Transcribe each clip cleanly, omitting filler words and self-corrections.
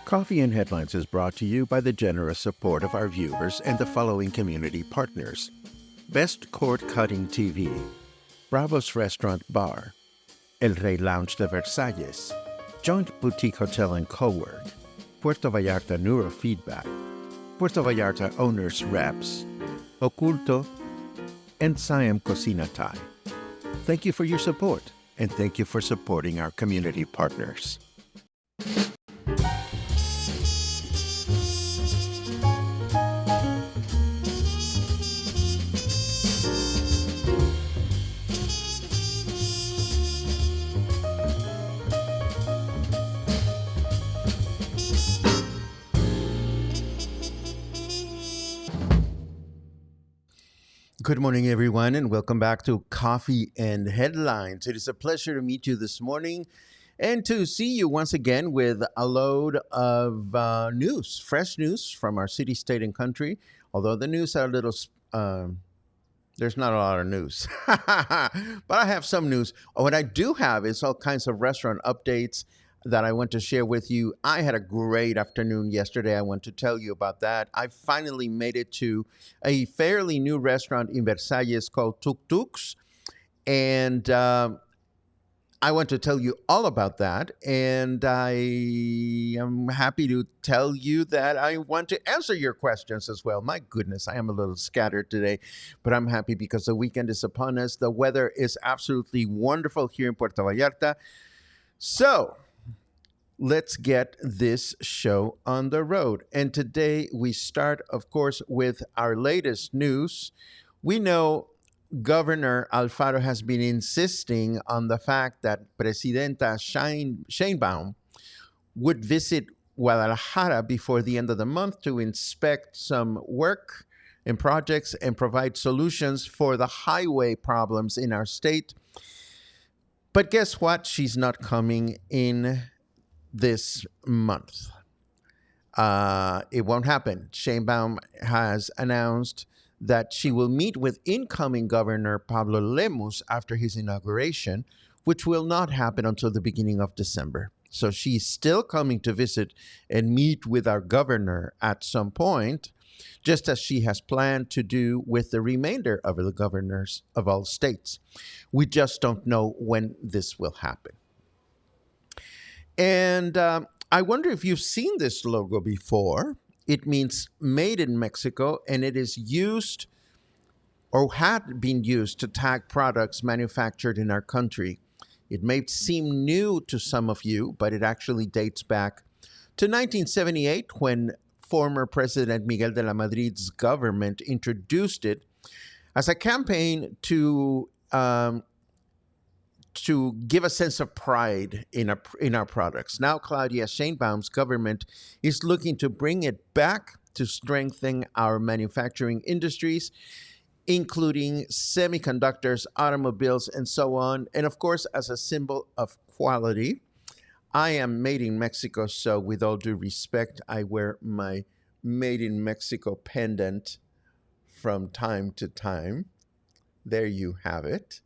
Coffee and Headlines is brought to you by the generous support of our viewers and the following community partners. Best Cord Cutting TV, Bravos Restaurant Bar, El Rey Lounge de Versalles, Joint Boutique Hotel and Co-work, Puerto Vallarta Neurofeedback, Puerto Vallarta Owners Reps, Oculto, and Siam Cocina Thai. Thank you for your support, and thank you for supporting our community partners. Good morning, everyone, and welcome back to Coffee and Headlines. It is a pleasure to meet you this morning and to see you once again with a load of news, fresh news from our city, state, and country. Although the news are a little, there's not a lot of news, but I have some news. What I do have is all kinds of restaurant updates that I want to share with you. I had a great afternoon yesterday. I want to tell you about that. I finally made it to a fairly new restaurant in Versalles called Tuk Tuk's, and I want to tell you all about that. And I am happy to tell you that I want to answer your questions as well. My goodness, I am a little scattered today, but I'm happy because the weekend is upon us. The weather is absolutely wonderful here in Puerto Vallarta. So let's get this show on the road. And today we start, of course, with our latest news. We know Governor Alfaro has been insisting on the fact that Presidenta Sheinbaum would visit Guadalajara before the end of the month to inspect some work and projects and provide solutions for the highway problems in our state. But guess what? She's not coming in this month. It won't happen. Sheinbaum has announced that she will meet with incoming Governor Pablo Lemus after his inauguration, which will not happen until the beginning of December. So she's still coming to visit and meet with our governor at some point, just as she has planned to do with the remainder of the governors of all states. We just don't know when this will happen. And I wonder if you've seen this logo before. It means made in Mexico, and it is used or had been used to tag products manufactured in our country. It may seem new to some of you, but it actually dates back to 1978 when former President Miguel de la Madrid's government introduced it as a campaign to give a sense of pride in our products. Now, Claudia Sheinbaum's government is looking to bring it back to strengthen our manufacturing industries, including semiconductors, automobiles, and so on. And of course, as a symbol of quality, I am made in Mexico, so with all due respect, I wear my Made in Mexico pendant from time to time. There you have it.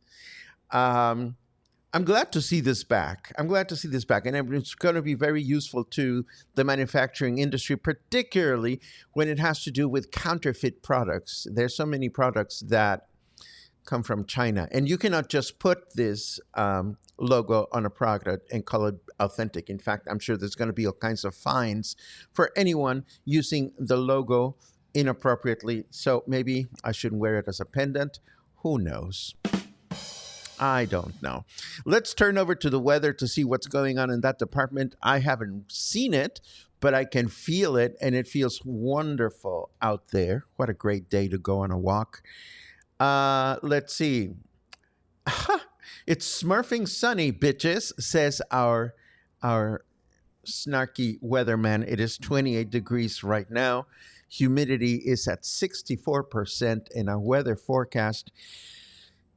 I'm glad to see this back. And it's going to be very useful to the manufacturing industry, particularly when it has to do with counterfeit products. There's so many products that come from China, and you cannot just put this logo on a product and call it authentic. In fact, I'm sure there's going to be all kinds of fines for anyone using the logo inappropriately. So maybe I shouldn't wear it as a pendant. Who knows? I don't know. Let's turn over to the weather to see what's going on in that department. I haven't seen it, but I can feel it, and it feels wonderful out there. What a great day to go on a walk. Let's see. It's smurfing sunny, bitches, says our snarky weatherman. It is 28 degrees right now. Humidity is at 64%, and our weather forecast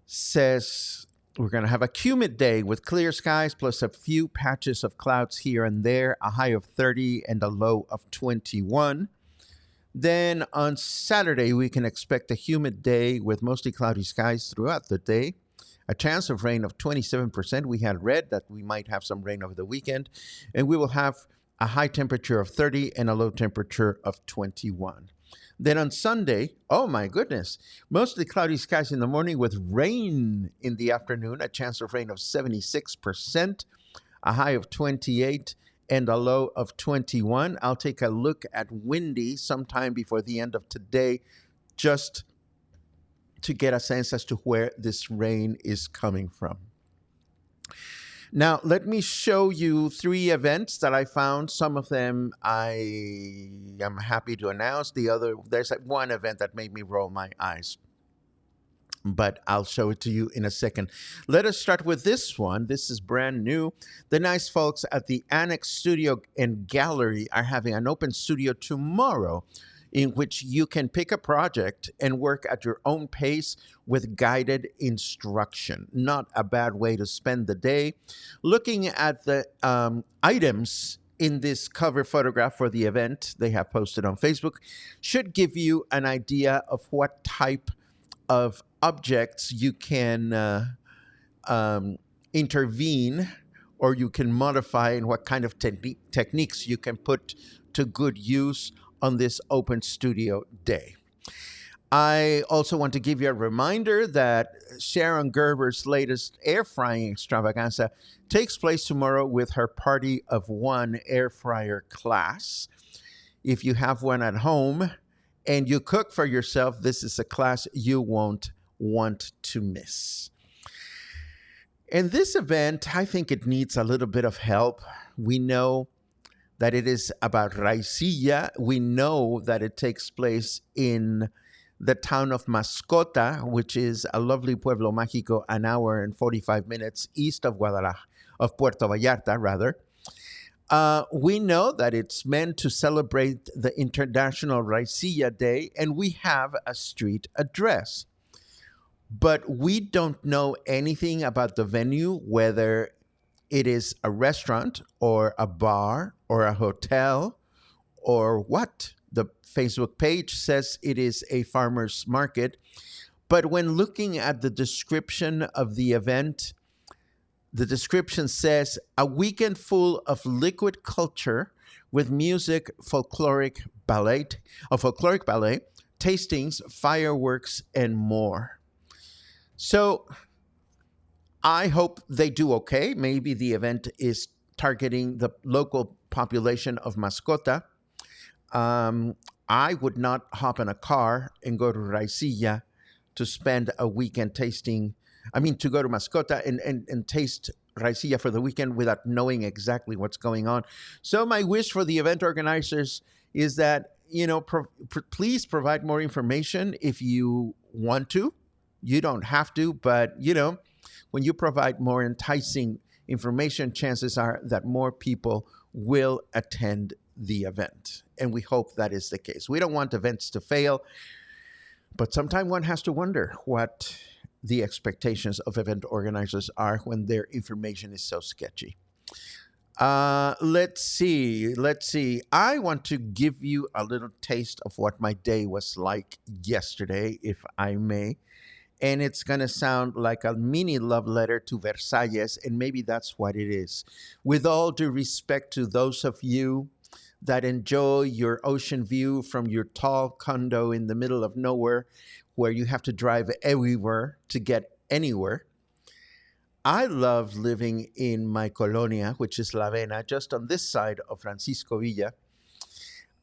says we're going to have a humid day with clear skies plus a few patches of clouds here and there, a high of 30 and a low of 21. Then on Saturday, we can expect a humid day with mostly cloudy skies throughout the day. A chance of rain of 27%. We had read that we might have some rain over the weekend. And we will have a high temperature of 30 and a low temperature of 21. Then on Sunday, oh my goodness, mostly cloudy skies in the morning with rain in the afternoon, a chance of rain of 76%, a high of 28 and a low of 21. I'll take a look at windy sometime before the end of today just to get a sense as to where this rain is coming from. Now, let me show you 3 events that I found. Some of them I am happy to announce. There's one event that made me roll my eyes, but I'll show it to you in a second. Let us start with this one. This is brand new. The nice folks at the Annex Studio and Gallery are having an open studio tomorrow in which you can pick a project and work at your own pace with guided instruction. Not a bad way to spend the day. Looking at the items in this cover photograph for the event they have posted on Facebook should give you an idea of what type of objects you can intervene or you can modify, and what kind of techniques you can put to good use on this open studio day. I also want to give you a reminder that Sharon Gerber's latest air frying extravaganza takes place tomorrow with her Party of One air fryer class. If you have one at home and you cook for yourself, this is a class you won't want to miss. And this event, I think it needs a little bit of help. We know that it is about raicilla. We know that it takes place in the town of Mascota, which is a lovely pueblo mágico, an hour and 45 minutes east of Guadalajara, of Puerto Vallarta, rather. We know that it's meant to celebrate the International Raicilla Day, and we have a street address. But we don't know anything about the venue, whether it is a restaurant or a bar or a hotel or what. The Facebook page says it is a farmer's market. But when looking at the description of the event, the description says a weekend full of liquid culture with music, folkloric ballet, tastings, fireworks, and more. So I hope they do okay. Maybe the event is targeting the local population of Mascota. I would not hop in a car and go to Raicilla to spend a weekend tasting. To go to Mascota and taste Raicilla for the weekend without knowing exactly what's going on. So my wish for the event organizers is that, please provide more information if you want to. You don't have to, but, when you provide more enticing information, chances are that more people will attend the event. And we hope that is the case. We don't want events to fail, but sometimes one has to wonder what the expectations of event organizers are when their information is so sketchy. Let's see. I want to give you a little taste of what my day was like yesterday, if I may. And it's going to sound like a mini love letter to Versalles, and maybe that's what it is. With all due respect to those of you that enjoy your ocean view from your tall condo in the middle of nowhere, where you have to drive everywhere to get anywhere, I love living in my colonia, which is La Vena, just on this side of Francisco Villa.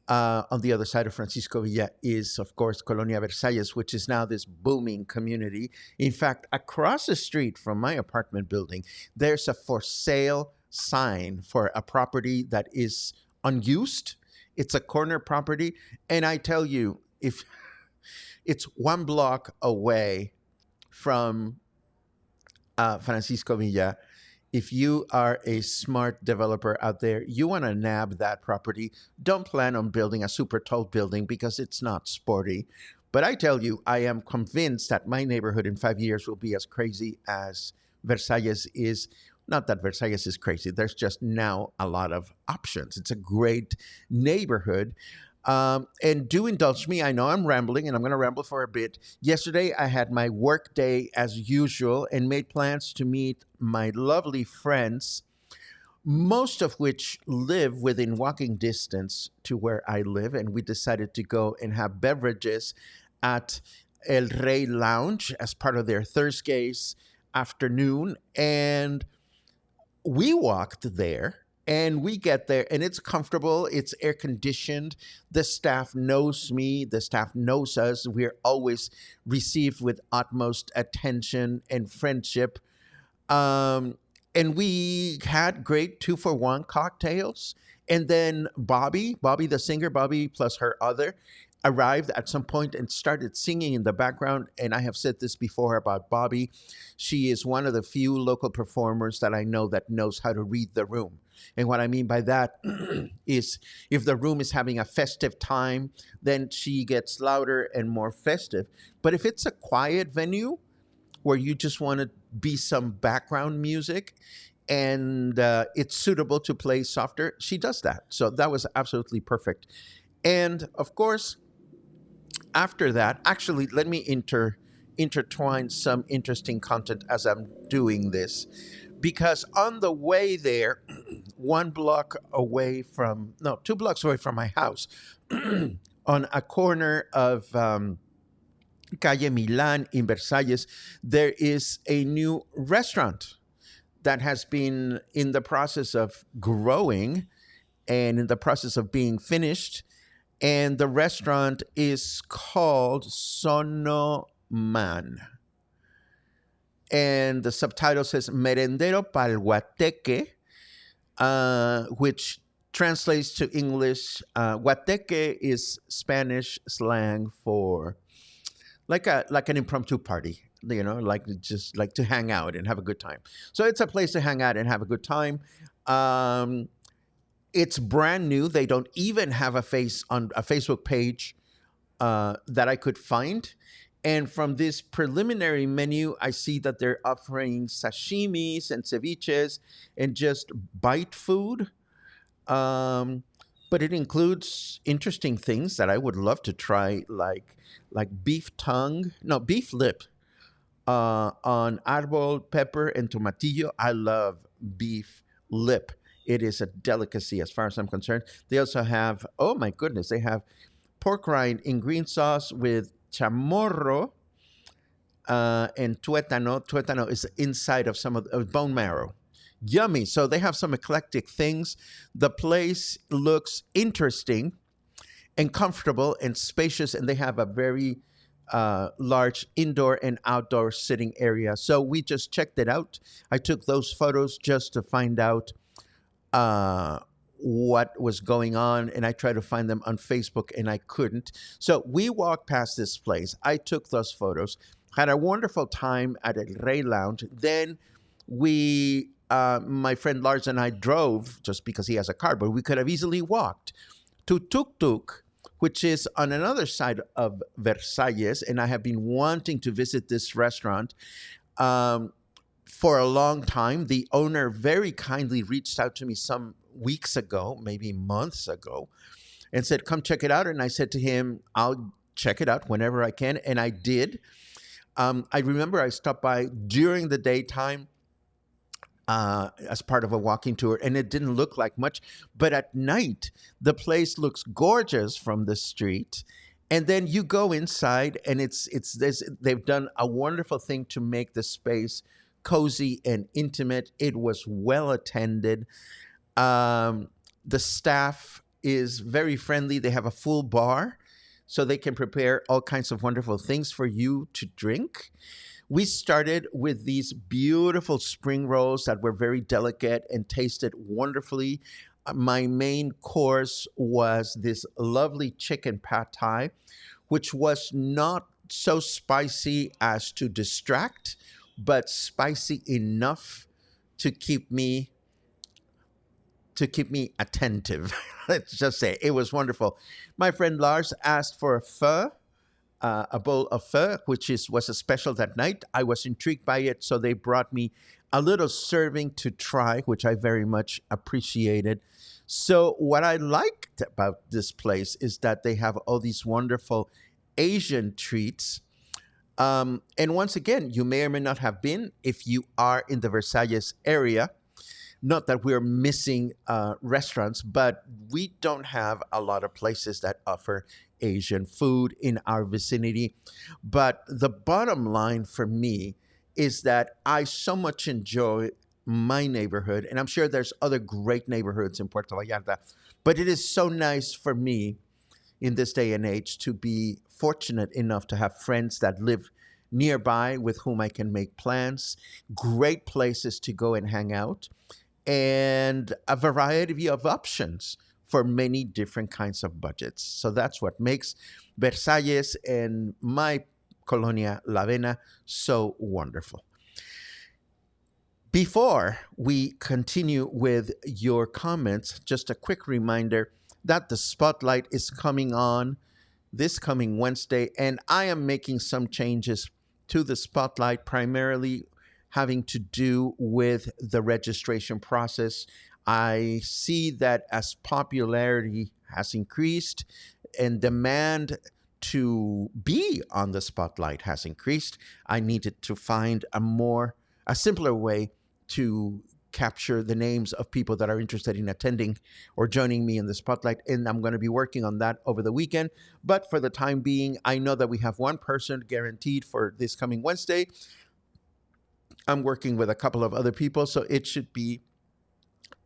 On the other side of Francisco Villa is, of course, Colonia Versalles, which is now this booming community. In fact, across the street from my apartment building, there's a for sale sign for a property that is unused. It's a corner property. And I tell you, if it's 1 block away from Francisco Villa, if you are a smart developer out there, you want to nab that property. Don't plan on building a super tall building because it's not sporty. But I tell you, I am convinced that my neighborhood in 5 years will be as crazy as Versalles is. Not that Versalles is crazy. There's just now a lot of options. It's a great neighborhood. And do indulge me. I know I'm rambling, and I'm going to ramble for a bit. Yesterday, I had my work day as usual and made plans to meet my lovely friends most of which live within walking distance to where I live. And we decided to go and have beverages at El Rey Lounge as part of their Thursdays afternoon. And we walked there and we get there and it's comfortable, it's air conditioned, the staff knows me, the staff knows us, we're always received with utmost attention and friendship. um, and we had great 2 for 1 cocktails. And then Bobby the singer, Bobby plus her other, arrived at some point and started singing in the background. And I have said this before about Bobby. She is one of the few local performers that I know that knows how to read the room. And what I mean by that is if the room is having a festive time, then she gets louder and more festive. But if it's a quiet venue, where you just want to be some background music and it's suitable to play softer, she does that. So that was absolutely perfect. And of course, after that, actually, let me intertwine some interesting content as I'm doing this. Because on the way there, 1 block away from, no, 2 blocks away from my house, on a corner of Calle Milan in Versalles, there is a new restaurant that has been in the process of growing and in the process of being finished. And the restaurant is called Sono Man. And the subtitle says Merendero Pal Guateque, which translates to English. Guateque is Spanish slang for like an impromptu party, like just like to hang out and have a good time. So it's a place to hang out and have a good time. It's brand new. They don't even have a Facebook page that I could find. And from this preliminary menu, I see that they're offering sashimis and ceviches and just bite food. Um, but it includes interesting things that I would love to try, like beef lip on arbol, pepper, and tomatillo. I love beef lip. It is a delicacy as far as I'm concerned. They also have, oh my goodness, they have pork rind in green sauce with chamorro and tuétano. Tuétano is inside of some of bone marrow. Yummy. So they have some eclectic things. The place looks interesting and comfortable and spacious, and they have a very large indoor and outdoor sitting area. So we just checked it out. I took those photos just to find out what was going on, and I tried to find them on Facebook, and I couldn't. So we walked past this place. I took those photos, had a wonderful time at El Rey Lounge. Then my friend Lars and I drove, just because he has a car, but we could have easily walked to Tuk Tuk, which is on another side of Versalles, and I have been wanting to visit this restaurant for a long time. The owner very kindly reached out to me some weeks ago, maybe months ago, and said, come check it out. And I said to him, I'll check it out whenever I can. And I did. I remember I stopped by during the daytime as part of a walking tour, and it didn't look like much. But at night, the place looks gorgeous from the street. And then you go inside, and they've done a wonderful thing to make the space cozy and intimate. It was well attended. The staff is very friendly. They have a full bar, so they can prepare all kinds of wonderful things for you to drink. We started with these beautiful spring rolls that were very delicate and tasted wonderfully. My main course was this lovely chicken pad thai, which was not so spicy as to distract, but spicy enough to keep me attentive. Let's just say it was wonderful. My friend Lars asked for a bowl of pho, which was a special that night. I was intrigued by it, so they brought me a little serving to try, which I very much appreciated. So what I liked about this place is that they have all these wonderful Asian treats. And once again, you may or may not have been. If you are in the Versalles area, Not that we're missing restaurants, but we don't have a lot of places that offer Asian food in our vicinity. But the bottom line for me is that I so much enjoy my neighborhood, and I'm sure there's other great neighborhoods in Puerto Vallarta, but it is so nice for me in this day and age to be fortunate enough to have friends that live nearby with whom I can make plans, great places to go and hang out, and a variety of options for many different kinds of budgets. So that's what makes Versalles and my Colonia La Vena so wonderful. Before we continue with your comments, just a quick reminder that the spotlight is coming on this coming Wednesday, and I am making some changes to the spotlight, primarily having to do with the registration process. I see that as popularity has increased and demand to be on the spotlight has increased, I needed to find a simpler way to capture the names of people that are interested in attending or joining me in the spotlight. And I'm going to be working on that over the weekend. But for the time being, I know that we have one person guaranteed for this coming Wednesday. I'm working with a couple of other people, so it should be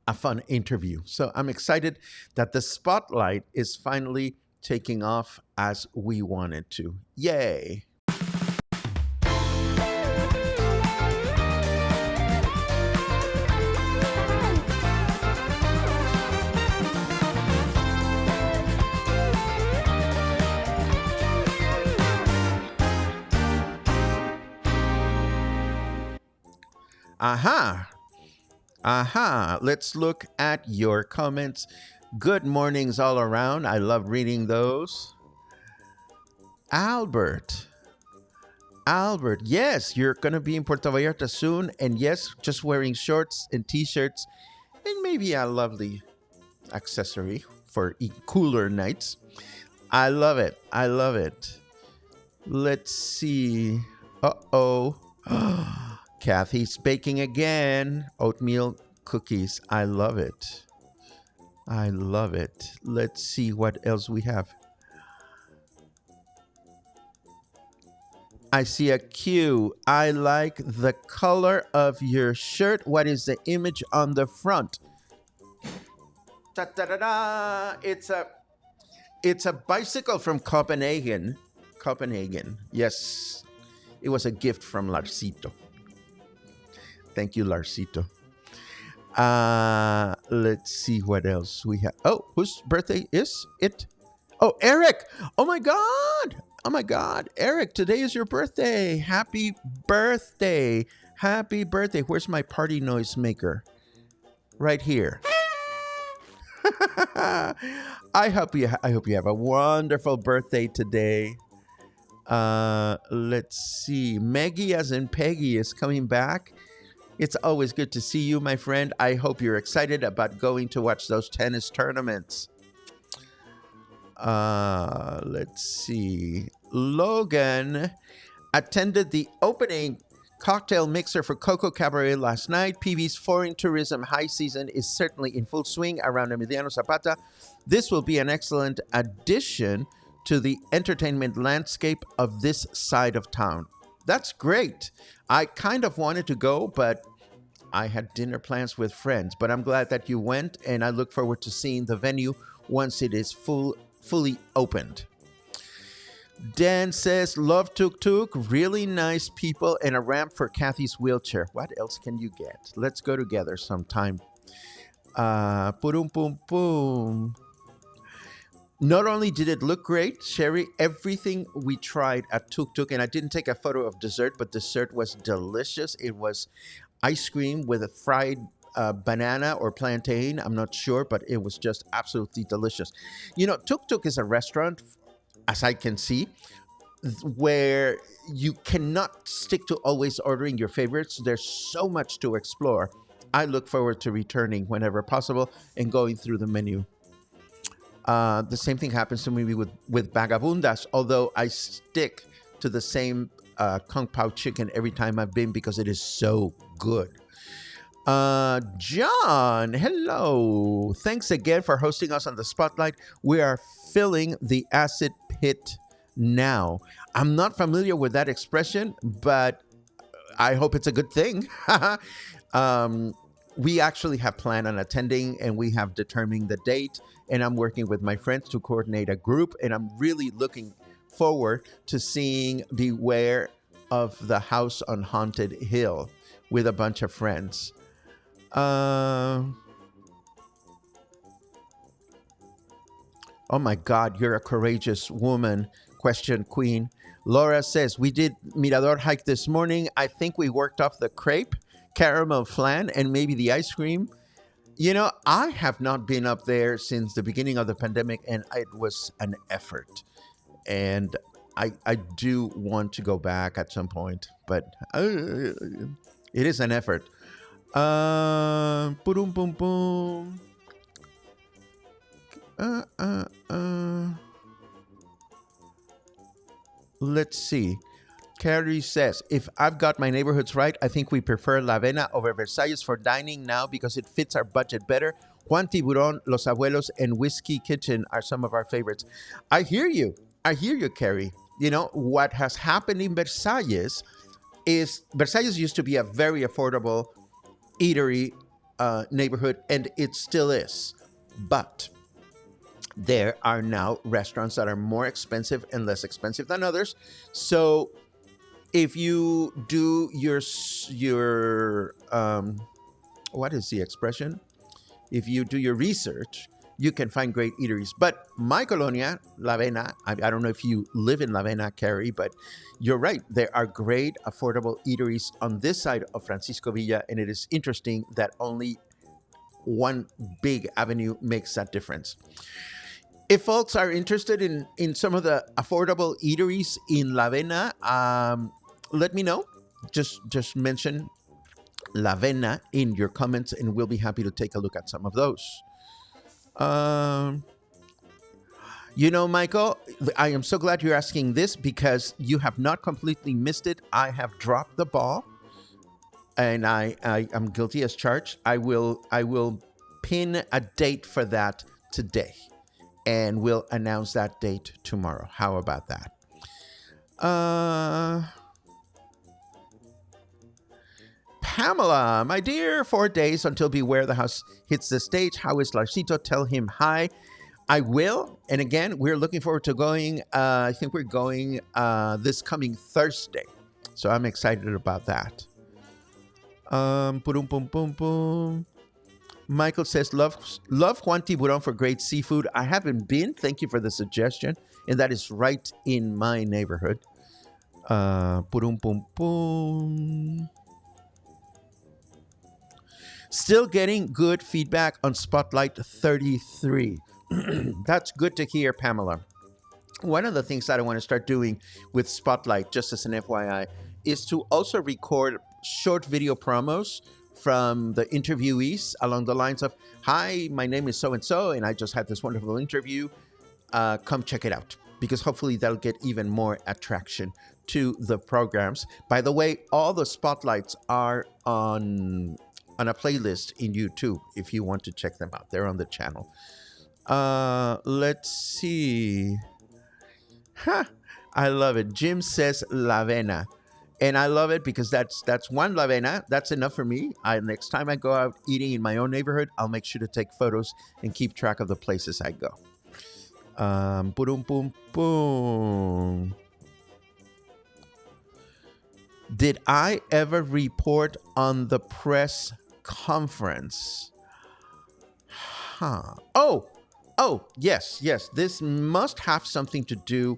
a fun interview. So I'm excited that the spotlight is finally taking off as we wanted to. Yay! Aha. Aha. Let's look at your comments. Good mornings all around. I love reading those. Albert. Albert, yes, you're going to be in Puerto Vallarta soon. And yes, just wearing shorts and t-shirts and maybe a lovely accessory for cooler nights. I love it. I love it. Let's see. Uh-oh. Kathy's baking again. Oatmeal cookies. I love it. I love it. Let's see what else we have. I see a Q. I like the color of your shirt. What is the image on the front? Ta-da-da-da. It's a bicycle from Copenhagen. Copenhagen. Yes. It was a gift from Larcito. Thank you, Larcito. Let's see what else we have. Oh, whose birthday is it? Oh, Eric. Oh my God. Oh my God. Eric, today is your birthday. Happy birthday. Happy birthday. Where's my party noise maker? Right here. I hope you have a wonderful birthday today. Let's see. Maggie as in Peggy is coming back. It's always good to see you, my friend. I hope you're excited about going to watch those tennis tournaments. Let's see. Logan attended the opening cocktail mixer for Coco Cabaret last night. PV's foreign tourism high season is certainly in full swing around Emiliano Zapata. This will be an excellent addition to the entertainment landscape of this side of town. That's great. I kind of wanted to go, but I had dinner plans with friends. But I'm glad that you went, and I look forward to seeing the venue once it is fully opened. Dan says, love Tuk Tuk, really nice people, and a ramp for Kathy's wheelchair. What else can you get? Let's go together sometime. Pum pum pum. Not only did it look great, Sherry, everything we tried at Tuk Tuk, and I didn't take a photo of dessert, but dessert was delicious. It was ice cream with a fried banana or plantain. I'm not sure, but it was just absolutely delicious. You know, Tuk Tuk is a restaurant, as I can see, where you cannot stick to always ordering your favorites. There's so much to explore. I look forward to returning whenever possible and going through the menu. The same thing happens to me with Vagabundas, although I stick to the same Kung Pao chicken every time I've been because it is so good. John, hello. Thanks again for hosting us on the spotlight. We are filling the acid pit now. I'm not familiar with that expression, but I hope it's a good thing. um, we actually have planned on attending and we have determined the date. And I'm working with my friends to coordinate a group. And I'm really looking forward to seeing Beware of the House on Haunted Hill with a bunch of friends. Uh, oh my God, you're a courageous woman. Question Queen. Laura says, we did Mirador hike this morning. I think we worked off the crepe, caramel flan, and maybe the ice cream. You know, I have not been up there since the beginning of the pandemic, and it was an effort. And I do want to go back at some point, but it is an effort. Boom, boom, boom. Uh, uh, uh. Let's see. Carrie says, if I've got my neighborhoods right, I think we prefer La Avena over Versalles for dining now because it fits our budget better. Juan Tiburon, Los Abuelos, and Whiskey Kitchen are some of our favorites. I hear you. I hear you, Carrie. You know, what has happened in Versalles is Versalles used to be a very affordable eatery neighborhood, and it still is. But there are now restaurants that are more expensive and less expensive than others. So if you do your what is the expression? If you do your research, you can find great eateries. But my colonia, La Avena, I don't know if you live in La Avena, Carrie, but you're right. There are great affordable eateries on this side of Francisco Villa, and it is interesting that only one big avenue makes that difference. If folks are interested in some of the affordable eateries in La Avena, let me know. Just mention La Avena in your comments, and we'll be happy to take a look at some of those. Um, you know, Michael, I am so glad you're asking this because you have not completely missed it. I have dropped the ball, and I am guilty as charged. I will pin a date for that today, and we'll announce that date tomorrow. How about that? Pamela, my dear, 4 days until Beware the House hits the stage. How is Larcito? Tell him hi. I will. And again, we're looking forward to going. I think we're going this coming Thursday. So I'm excited about that. Boom, boom, boom, boom. Michael says, love Juan Tiburon for great seafood. I haven't been. Thank you for the suggestion. And that is right in my neighborhood. Boom, boom, boom. Still getting good feedback on Spotlight 33. That's good to hear, Pamela. One of the things that I want to start doing with Spotlight, just as an FYI, is to also record short video promos from the interviewees along the lines of, hi, my name is so-and-so, and I just had this wonderful interview. Come check it out, because hopefully that'll get even more attraction to the programs. By the way, all the spotlights are on a playlist in YouTube if you want to check them out. They're on the channel. Let's see. I love it. Jim says La Avena. And I love it because that's one La Avena. That's enough for me. Next time I go out eating in my own neighborhood, I'll make sure to take photos and keep track of the places I go. Boom, boom, boom. Did I ever report on the press conference? Yes. This must have something to do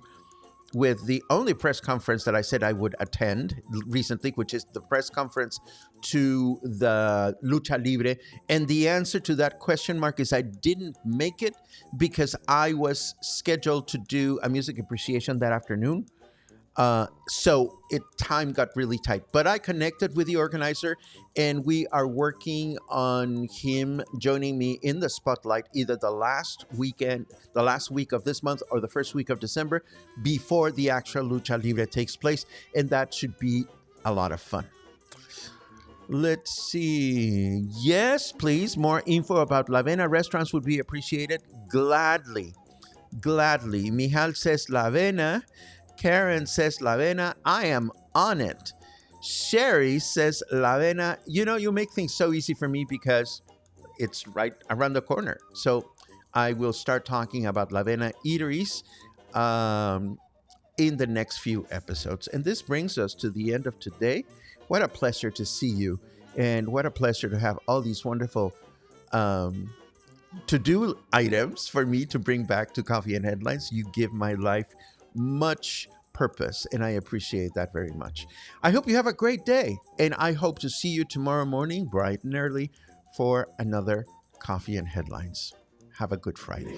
with the only press conference that I said I would attend recently, which is the press conference to the Lucha Libre. And the answer to that question mark is I didn't make it because I was scheduled to do a music appreciation that afternoon. So time got really tight, but I connected with the organizer and we are working on him joining me in the spotlight either the last week of this month or the first week of December before the actual Lucha Libre takes place. And that should be a lot of fun. Let's see. Yes, please. More info about La Avena restaurants would be appreciated. Gladly. Gladly. Mijal says La Avena. Karen says La Avena. I am on it. Sherry says La Avena. You know, you make things so easy for me because it's right around the corner. So I will start talking about La Avena eateries um, in the next few episodes. And this brings us to the end of today. What a pleasure to see you. And what a pleasure to have all these wonderful um, to do items for me to bring back to Coffee and Headlines. You give my life much purpose, and I appreciate that very much. I hope you have a great day, and I hope to see you tomorrow morning, bright and early, for another Coffee and Headlines. Have a good Friday.